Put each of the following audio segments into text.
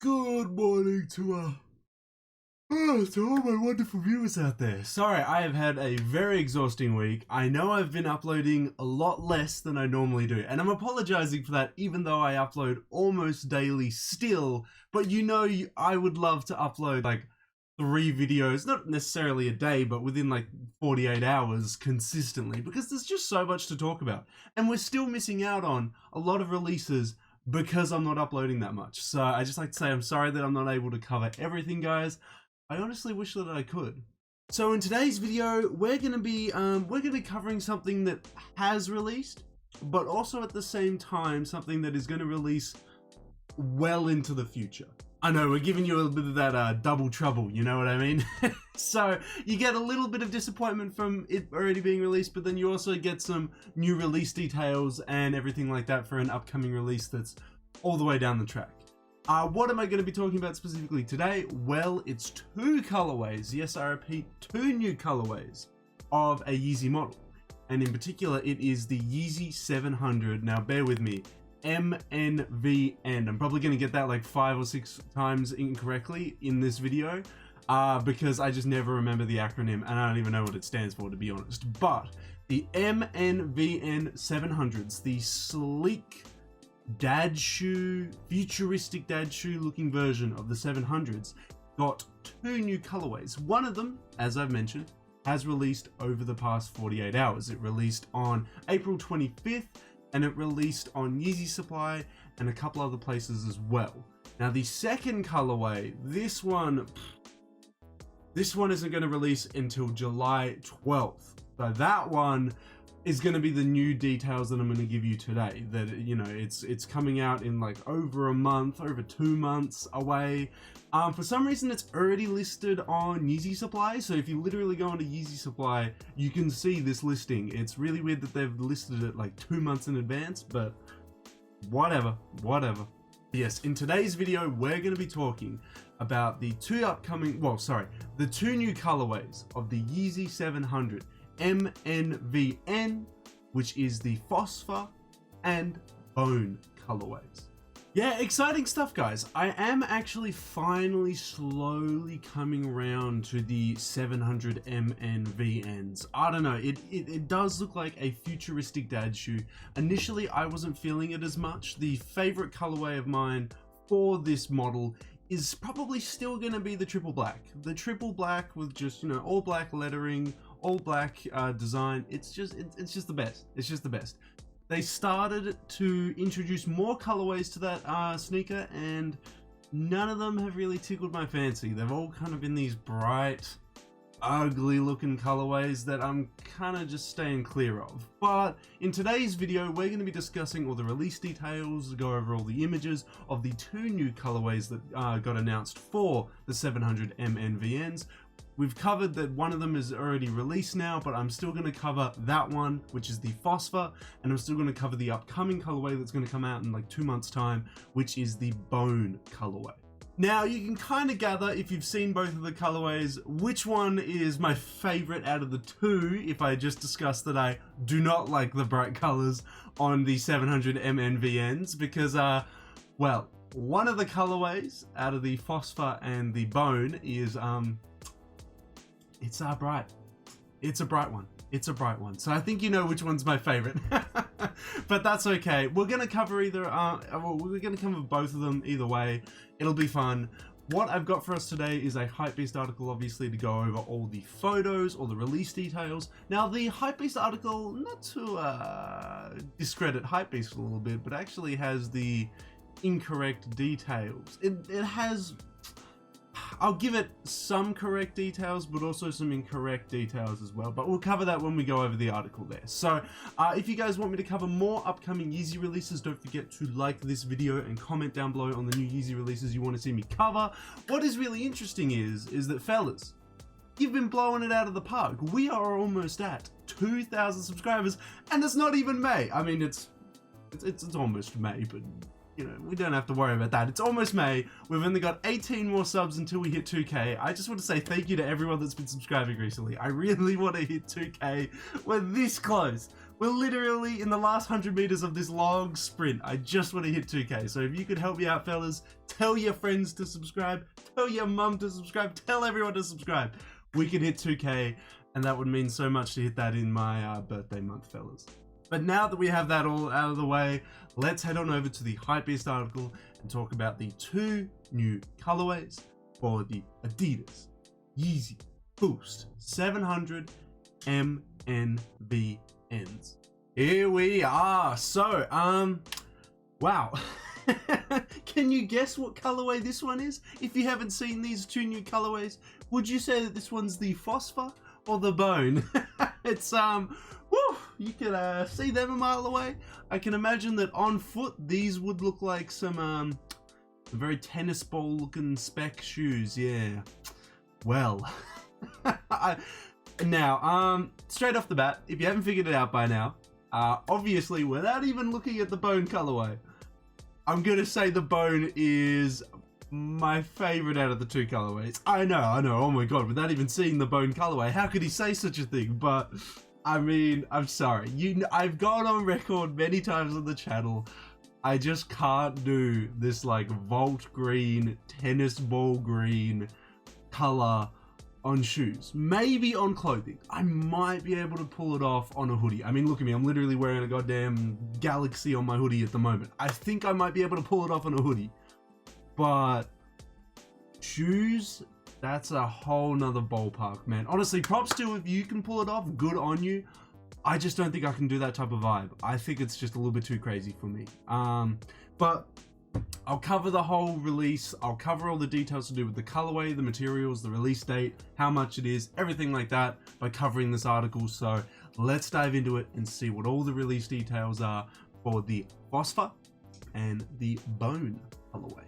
Good morning to all my wonderful viewers out there. Sorry, I have had a very exhausting week. I know I've been uploading a lot less than I normally do, and I'm apologizing for that, even though I upload almost daily still. But you know, I would love to upload like 3 videos, not necessarily a day, but within like 48 hours consistently, because there's just so much to talk about. And we're still missing out on a lot of releases because I'm not uploading that much. So I just like to say I'm sorry that I'm not able to cover everything, guys. I honestly wish that I could. So in today's video, we're gonna be covering something that has released, but also at the same time something that is gonna release well into the future. I know, we're giving you a little bit of that double trouble, you know what I mean? So you get a little bit of disappointment from it already being released, but then you also get some new release details and everything like that for an upcoming release that's all the way down the track. What am I going to be talking about specifically today? Well, it's 2 colorways, yes I repeat, 2 new colorways of a Yeezy model. And in particular, it is the Yeezy 700, now bear with me, MNVN. I'm probably going to get that like 5 or 6 times incorrectly in this video because I just never remember the acronym and I don't even know what it stands for, to be honest. But the MNVN 700s, the sleek dad shoe, futuristic dad shoe looking version of the 700s, got 2 new colorways. One of them, as I've mentioned, has released over the past 48 hours. It released on April 25th, and it released on Yeezy Supply and a couple other places as well. Now the second colorway, this one isn't going to release until July 12th. So that one is going to be the new details that I'm going to give you today. That, you know, it's coming out in like over a month, over 2 months away. For some reason it's already listed on Yeezy Supply, so if you literally go onto Yeezy Supply, you can see this listing. It's really weird that they've listed it like 2 months in advance, but whatever. Yes, in today's video we're going to be talking about the 2 new colorways of the Yeezy 700 MNVN, which is the Phosphor and Bone colorways. Yeah, exciting stuff, guys. I am actually finally slowly coming around to the 700 MNVNs. I don't know, it does look like a futuristic dad shoe. Initially, I wasn't feeling it as much. The favorite colorway of mine for this model is probably still going to be the triple black. The triple black with just, you know, all black lettering, all black design. It's just the best. It's just the best. They started to introduce more colorways to that sneaker, and none of them have really tickled my fancy. They've all kind of been these bright, ugly looking colorways that I'm kind of just staying clear of. But in today's video, we're going to be discussing all the release details, go over all the images of the 2 new colorways that got announced for the 700 MNVNs. We've covered that one of them is already released now, but I'm still going to cover that one, which is the Phosphor, and I'm still going to cover the upcoming colorway that's going to come out in like 2 months' time, which is the Bone colorway. Now, you can kind of gather, if you've seen both of the colorways, which one is my favorite out of the 2, if I just discussed that I do not like the bright colors on the 700 MNVNs, because, well, one of the colorways out of the Phosphor and the Bone is, it's bright. It's a bright one. It's a bright one. So I think you know which one's my favorite. But that's okay. We're gonna cover we're gonna cover both of them either way. It'll be fun. What I've got for us today is a HYPEBEAST article, obviously, to go over all the photos, all the release details. Now, the HYPEBEAST article, not to discredit HYPEBEAST a little bit, but actually has the incorrect details. It has, I'll give it some correct details, but also some incorrect details as well. But we'll cover that when we go over the article there. So if you guys want me to cover more upcoming Yeezy releases, don't forget to like this video and comment down below on the new Yeezy releases you want to see me cover. What is really interesting is that, fellas, you've been blowing it out of the park. We are almost at 2,000 subscribers, and it's not even May. I mean, it's almost May, but you know, we don't have to worry about that. It's almost May. We've only got 18 more subs until we hit 2K. I just want to say thank you to everyone that's been subscribing recently. I really want to hit 2K. We're this close. We're literally in the last 100 meters of this long sprint. I just want to hit 2K. So if you could help me out, fellas, Tell your friends to subscribe. Tell your mum to subscribe. Tell everyone to subscribe. We can hit 2K, and that would mean so much to hit that in my birthday month, fellas. But now that we have that all out of the way, let's head on over to the HYPEBEAST article and talk about the 2 new colorways for the Adidas Yeezy Boost 700 MNVNs. Here we are. So, wow. Can you guess what colorway this one is? If you haven't seen these 2 new colorways, would you say that this one's the Phosphor or the Bone? It's, woo, you can see them a mile away. I can imagine that on foot, these would look like some, very tennis ball looking spec shoes, yeah. Well, now, straight off the bat, if you haven't figured it out by now, obviously, without even looking at the Bone colorway, I'm gonna say the Bone is my favorite out of the 2 colorways. I know, oh my god, without even seeing the Bone colorway, how could he say such a thing? But, I mean, I'm sorry. I've gone on record many times on the channel. I just can't do this, like, Vault green, tennis ball green color on shoes. Maybe on clothing. I might be able to pull it off on a hoodie. I mean, look at me. I'm literally wearing a goddamn Galaxy on my hoodie at the moment. I think I might be able to pull it off on a hoodie. But shoes, that's a whole nother ballpark, man. Honestly, props to if you can pull it off. Good on you. I just don't think I can do that type of vibe. I think it's just a little bit too crazy for me. But I'll cover the whole release. I'll cover all the details to do with the colorway, the materials, the release date, how much it is, everything like that by covering this article. So let's dive into it and see what all the release details are for the Phosphor and the Bone colorway.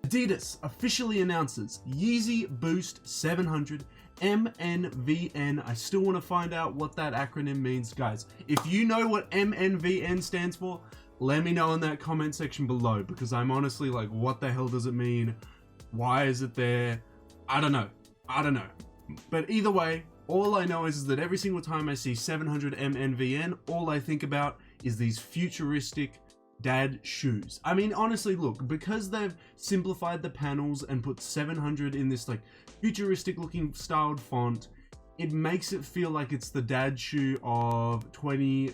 Adidas officially announces Yeezy Boost 700 MNVN. I still want to find out what that acronym means, guys. If you know what MNVN stands for, let me know in that comment section below, because I'm honestly like, what the hell does it mean? Why is it there? I don't know. But either way, all I know is that every single time I see 700 MNVN, all I think about is these futuristic dad shoes. I mean, honestly, look, because they've simplified the panels and put 700 in this like futuristic looking styled font, it makes it feel like it's the dad shoe of the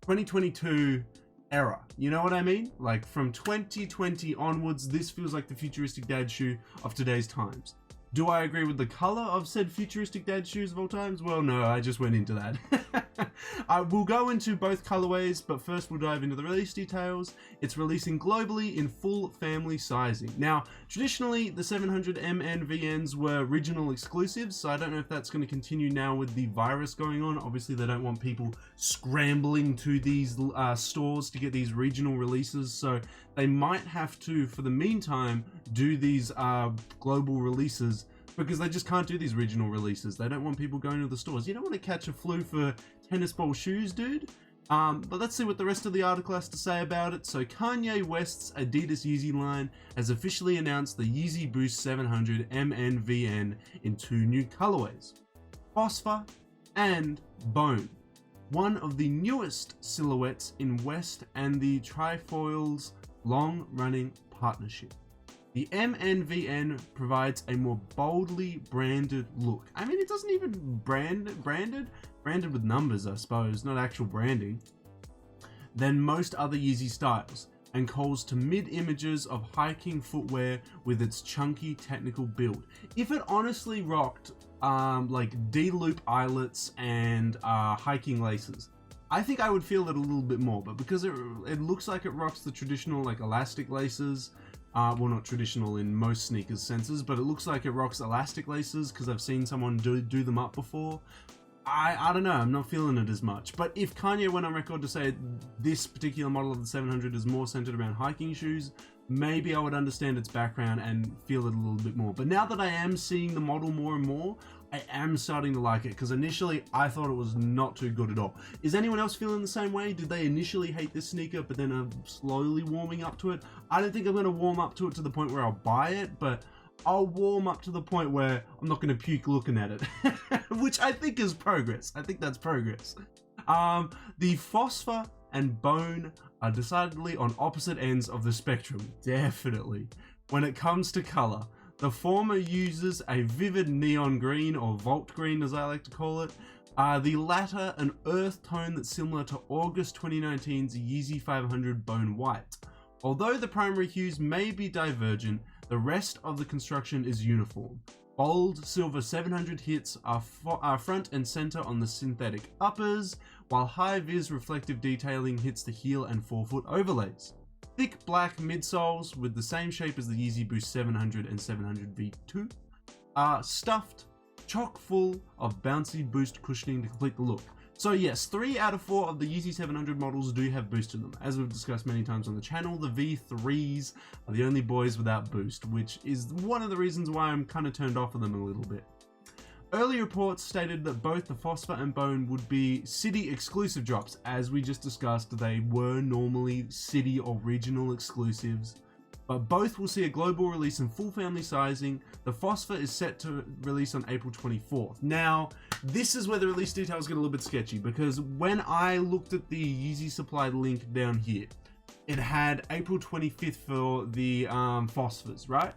2022 era. You know what I mean? Like from 2020 onwards, this feels like the futuristic dad shoe of today's times. Do I agree with the color of said futuristic dad shoes of all times? Well, no, I just went into that. I will go into both colorways, but first we'll dive into the release details. It's releasing globally in full family sizing. Now, traditionally, the 700 MNVNs were regional exclusives, so I don't know if that's going to continue now with the virus going on. Obviously, they don't want people scrambling to these stores to get these regional releases, so they might have to, for the meantime, do these global releases, because they just can't do these regional releases. They don't want people going to the stores. You don't want to catch a flu for tennis ball shoes, dude. But let's see what the rest of the article has to say about it. So Kanye West's Adidas Yeezy line has officially announced the Yeezy Boost 700 MNVN in 2 new colorways, Phosphor and Bone. One of the newest silhouettes in West and the Trifoil's long-running partnership. The MNVN provides a more boldly branded look. I mean, it doesn't even branded with numbers, I suppose, not actual branding, than most other Yeezy styles, and calls to mid-images of hiking footwear with its chunky technical build. If it honestly rocked like D-loop eyelets and hiking laces, I think I would feel it a little bit more, but because it looks like it rocks the traditional like elastic laces, well, not traditional in most sneakers senses, but it looks like it rocks elastic laces because I've seen someone do them up before. I don't know, I'm not feeling it as much. But if Kanye went on record to say this particular model of the 700 is more centered around hiking shoes, maybe I would understand its background and feel it a little bit more. But now that I am seeing the model more and more, I am starting to like it, because initially I thought it was not too good at all. Is anyone else feeling the same way? Did they initially hate this sneaker but then are slowly warming up to it? I don't think I'm going to warm up to it to the point where I'll buy it, but I'll warm up to the point where I'm not going to puke looking at it, which I think is progress. I think that's progress. The Phosphor and Bone are decidedly on opposite ends of the spectrum, definitely. When it comes to color, the former uses a vivid neon green, or vault green as I like to call it. The latter, an earth tone that's similar to August 2019's Yeezy 500 Bone White. Although the primary hues may be divergent, the rest of the construction is uniform. Bold silver 700 hits are front and center on the synthetic uppers, while high-vis reflective detailing hits the heel and forefoot overlays. Thick black midsoles with the same shape as the Yeezy Boost 700 and 700 V2 are stuffed chock full of bouncy boost cushioning to complete the look. So yes, 3 out of 4 of the Yeezy 700 models do have boost in them. As we've discussed many times on the channel, the V3s are the only boys without boost, which is one of the reasons why I'm kind of turned off of them a little bit. Early reports stated that both the Phosphor and Bone would be city exclusive drops. As we just discussed, they were normally city or regional exclusives, but both will see a global release in full family sizing. The Phosphor is set to release on April 24th. Now, this is where the release details get a little bit sketchy, because when I looked at the Yeezy Supply link down here, it had April 25th for the Phosphors, right?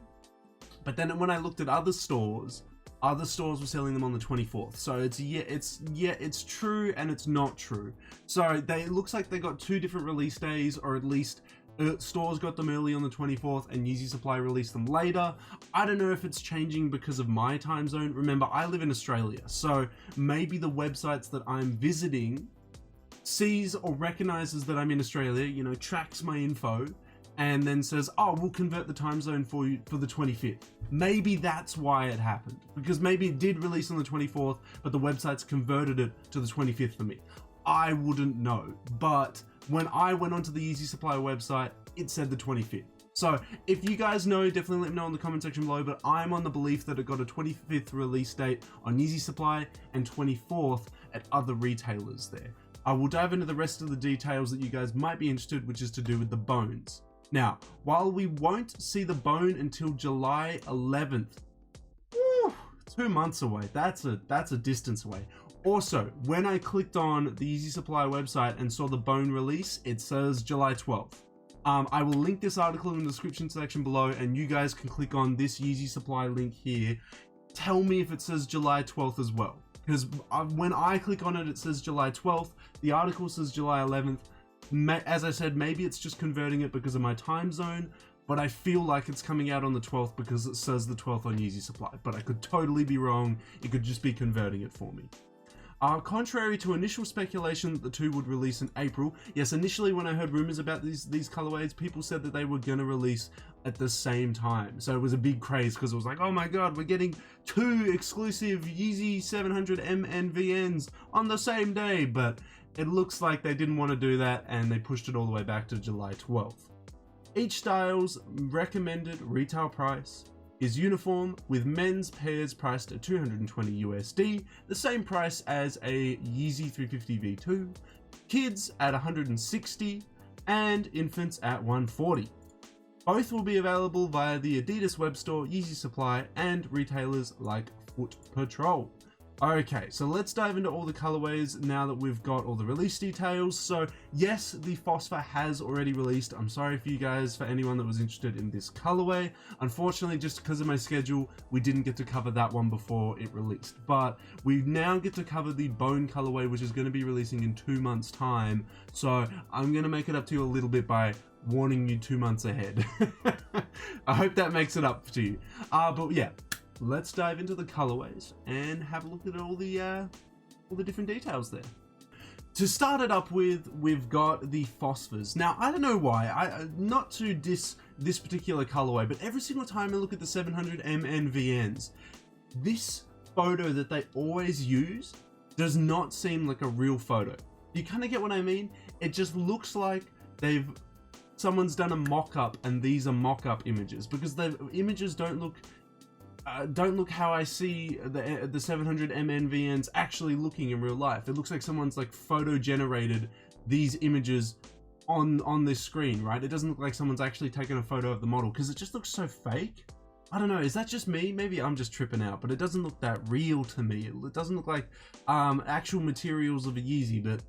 But then when I looked at other stores were selling them on the 24th. So it's true and it's not true. So it looks like they got 2 different release days, or at least stores got them early on the 24th and Yeezy Supply released them later. I don't know if it's changing because of my time zone. Remember, I live in Australia, so maybe the websites that I'm visiting sees or recognizes that I'm in Australia, you know, tracks my info, and then says, oh, we'll convert the time zone for you for the 25th. Maybe that's why it happened, because maybe it did release on the 24th, but the websites converted it to the 25th for me. I wouldn't know, but when I went onto the Yeezy Supply website, it said the 25th. So if you guys know, definitely let me know in the comment section below, but I'm on the belief that it got a 25th release date on Yeezy Supply and 24th at other retailers there. I will dive into the rest of the details that you guys might be interested, which is to do with the bones. Now, while we won't see the Bone until July 11th, 2 months away, that's a distance away. Also, when I clicked on the Yeezy Supply website and saw the Bone release, it says July 12th. I will link this article in the description section below, and you guys can click on this Yeezy Supply link here. Tell me if it says July 12th as well, because when I click on it, it says July 12th. The article says July 11th. As I said, maybe it's just converting it because of my time zone, but I feel like it's coming out on the 12th because it says the 12th on Yeezy Supply, but I could totally be wrong. It could just be converting it for me. Contrary to initial speculation that the 2 would release in April, yes, initially when I heard rumors about these colorways, people said that they were going to release at the same time. So it was a big craze because it was like, oh my god, we're getting 2 exclusive Yeezy 700 MNVNs on the same day, but it looks like they didn't want to do that and they pushed it all the way back to July 12th. Each style's recommended retail price is uniform, with men's pairs priced at 220 USD, the same price as a Yeezy 350 V2, kids at 160, and infants at 140. Both will be available via the Adidas web store, Yeezy Supply, and retailers like Foot Patrol. Okay, so let's dive into all the colorways now that we've got all the release details. So yes, the Phosphor has already released. I'm sorry for you guys, for anyone that was interested in this colorway. Unfortunately, just because of my schedule, we didn't get to cover that one before it released. But we now get to cover the Bone colorway, which is going to be releasing in 2 months' time. So I'm going to make it up to you a little bit by warning you 2 months ahead. I hope that makes it up to you. But yeah. Let's dive into the colorways and have a look at all the different details there. To start it up with, we've got the Phosphors. Now, I don't know why, not to diss this particular colorway, but every single time I look at the 700 MNVNs, this photo that they always use does not seem like a real photo. You kind of get what I mean? It just looks like someone's done a mock-up and these are mock-up images, because the images don't look how I see the 700 MNVNs actually looking in real life. It looks like someone's like photo generated these images on this screen, right? It doesn't look like someone's actually taken a photo of the model, because it just looks so fake. I don't know, is that just me? Maybe I'm just tripping out, but it doesn't look that real to me. It doesn't look like actual materials of a Yeezy, but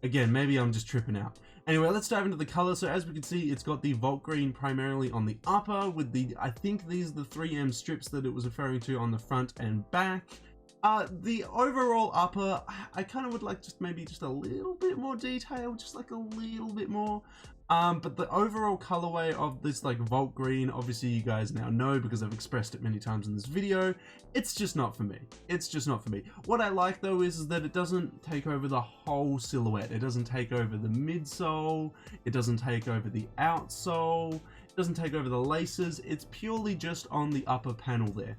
again, maybe I'm just tripping out. Anyway, let's dive into the color. So as we can see, it's got the Volt Green primarily on the upper with the, I think these are the 3M strips that it was referring to on the front and back. The overall upper, I kind of would like just maybe just a little bit more detail, just like a little bit more. But the overall colorway of this like Volt Green, obviously you guys now know because I've expressed it many times in this video, it's just not for me. It's just not for me. What I like though is that it doesn't take over the whole silhouette. It doesn't take over the midsole. It doesn't take over the outsole. It doesn't take over the laces. It's purely just on the upper panel there.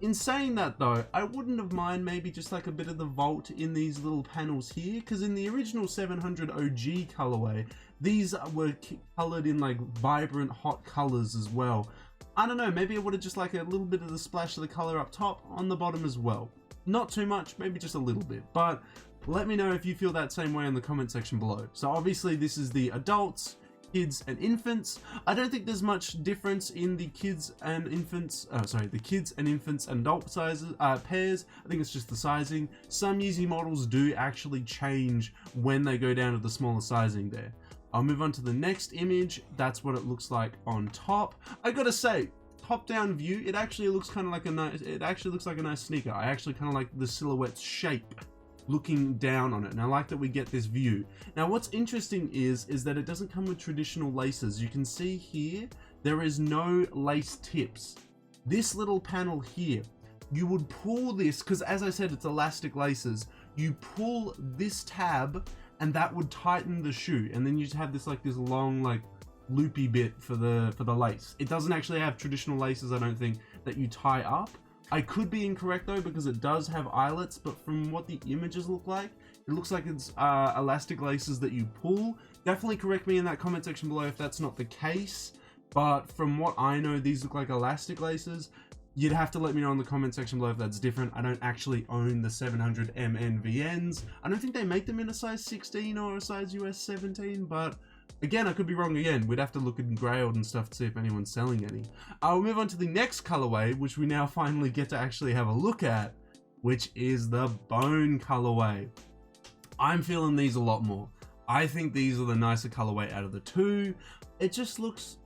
In saying that though, I wouldn't have mind maybe just like a bit of the Volt in these little panels here, because in the original 700 OG colorway, these were colored in like vibrant hot colors as well. I don't know, maybe I would have just like a little bit of the splash of the color up top, on the bottom as well. Not too much, maybe just a little bit, but let me know if you feel that same way in the comment section below. So obviously this is the adults, kids and infants. I don't think there's much difference in the kids and infants, the kids and infants and adult sizes, pairs. I think it's just the sizing. Some Yeezy models do actually change when they go down to the smaller sizing there. I'll move on to the next image. That's what it looks like on top. I gotta say, top down view, it actually looks kind of like a nice, it actually looks like a nice sneaker. I actually kind of like the silhouette's shape looking down on it, and I like that we get this view. Now what's interesting is that it doesn't come with traditional laces. You can see here there is no lace tips. This little panel here, you would pull this, because as I said, it's elastic laces. You pull this tab and that would tighten the shoe, and then you just have this like this long like loopy bit for the lace. It doesn't actually have traditional laces, I don't think, that you tie up. I could be incorrect though, because it does have eyelets, but from what the images look like, it looks like it's elastic laces that you pull. Definitely correct me in that comment section below if that's not the case, but from what I know, these look like elastic laces. You'd have to let me know in the comment section below if that's different. I don't actually own the 700 MNVNs. I don't think they make them in a size 16 or a size US 17, but again, I could be wrong again. We'd have to look in Grailed and stuff to see if anyone's selling any. I'll move on to the next colorway, which we now finally get to actually have a look at, which is the Bone colorway. I'm feeling these a lot more. I think these are the nicer colorway out of the two. It just looks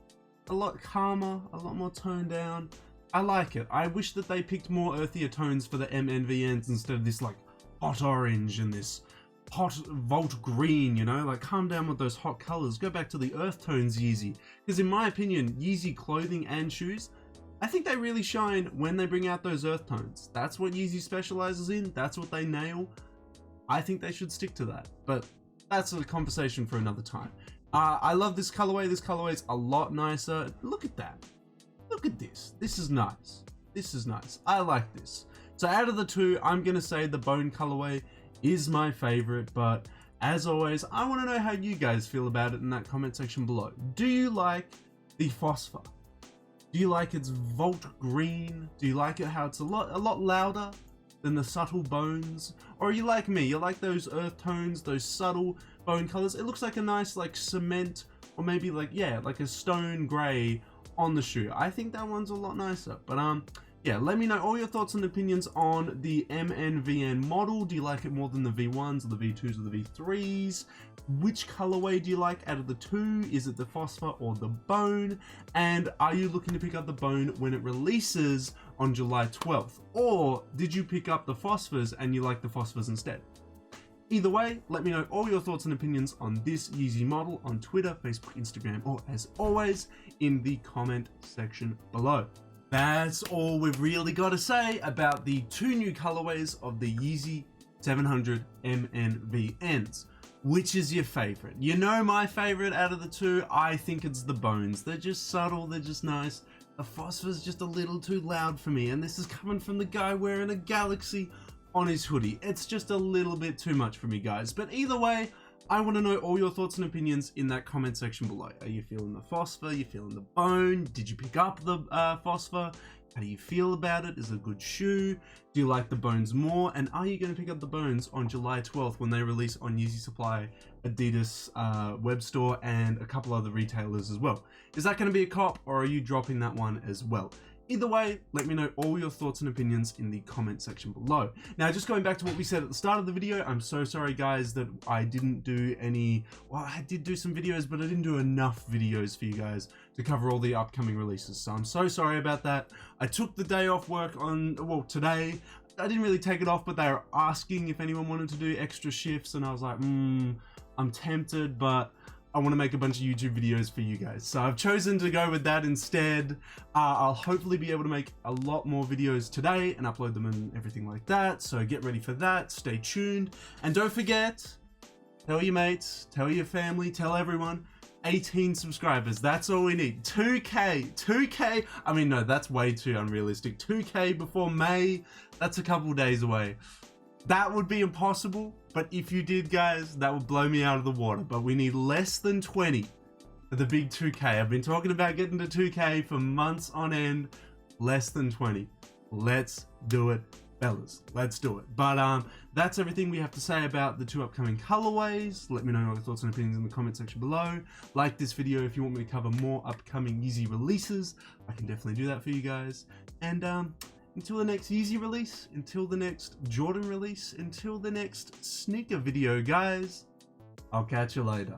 a lot calmer, a lot more toned down. I like it. I wish that they picked more earthier tones for the MNVNs instead of this like hot orange and this hot Volt Green, you know, like calm down with those hot colors. Go back to the earth tones Yeezy, because in my opinion, Yeezy clothing and shoes, I think they really shine when they bring out those earth tones. That's what Yeezy specializes in. That's what they nail. I think they should stick to that, but that's a conversation for another time. I love this colorway. This colorway is a lot nicer. Look at that. Look at this. This is nice. This is nice. I like this. So out of the two, I'm gonna say the Bone colorway is my favorite, but as always, I want to know how you guys feel about it in that comment section below. Do you like the Phosphor? Do you like its Volt Green? Do you like it how it's a lot louder than the subtle bones? Or are you like me? You like those earth tones, those subtle bone colors? It looks like a nice like cement, or maybe like, yeah, like a stone gray on the shoe. I think that one's a lot nicer, but yeah, let me know all your thoughts and opinions on the MNVN model. Do you like it more than the V1s or the V2s or the V3s? Which colorway do you like out of the two? Is it the Phosphor or the Bone? And are you looking to pick up the Bone when it releases on July 12th? Or did you pick up the Phosphors and you like the Phosphors instead? Either way, let me know all your thoughts and opinions on this Yeezy model on Twitter, Facebook, Instagram, or as always, in the comment section below. That's all we've really got to say about the two new colorways of the Yeezy 700 MNVNs. Which is your favorite? You know my favorite out of the two, I think it's the Bones. They're just subtle, they're just nice. The Phosphor's just a little too loud for me, and this is coming from the guy wearing a galaxy on his hoodie. It's just a little bit too much for me, guys. But either way, I want to know all your thoughts and opinions in that comment section below. Are you feeling the Phosphor? Are you feeling the Bone? Did you pick up the Phosphor? How do you feel about it? Is it a good shoe? Do you like the Bones more? And are you going to pick up the Bones on July 12th when they release on Yeezy Supply, Adidas web store, and a couple other retailers as well? Is that going to be a cop, or are you dropping that one as well? Either way, let me know all your thoughts and opinions in the comment section below. Now, just going back to what we said at the start of the video, I'm so sorry guys that I didn't do any, well, I did do some videos, but I didn't do enough videos for you guys to cover all the upcoming releases. So I'm so sorry about that. I took the day off work on, well, today. I didn't really take it off, but they were asking if anyone wanted to do extra shifts, and I was like, I'm tempted, but I want to make a bunch of YouTube videos for you guys. So I've chosen to go with that instead. I'll hopefully be able to make a lot more videos today and upload them and everything like that. So get ready for that. Stay tuned. And don't forget, tell your mates, tell your family, tell everyone. 18 subscribers, that's all we need. 2K, I mean, no, that's way too unrealistic. 2K before May, that's a couple days away. That would be impossible, but if you did, guys, that would blow me out of the water. But we need less than 20 for the big 2K. I've been talking about getting to 2K for months on end. Less than 20. Let's do it, fellas. Let's do it. But that's everything we have to say about the 2 upcoming colorways. Let me know your thoughts and opinions in the comment section below. Like this video if you want me to cover more upcoming Yeezy releases. I can definitely do that for you guys. And until the next Yeezy release, until the next Jordan release, until the next sneaker video, guys, I'll catch you later.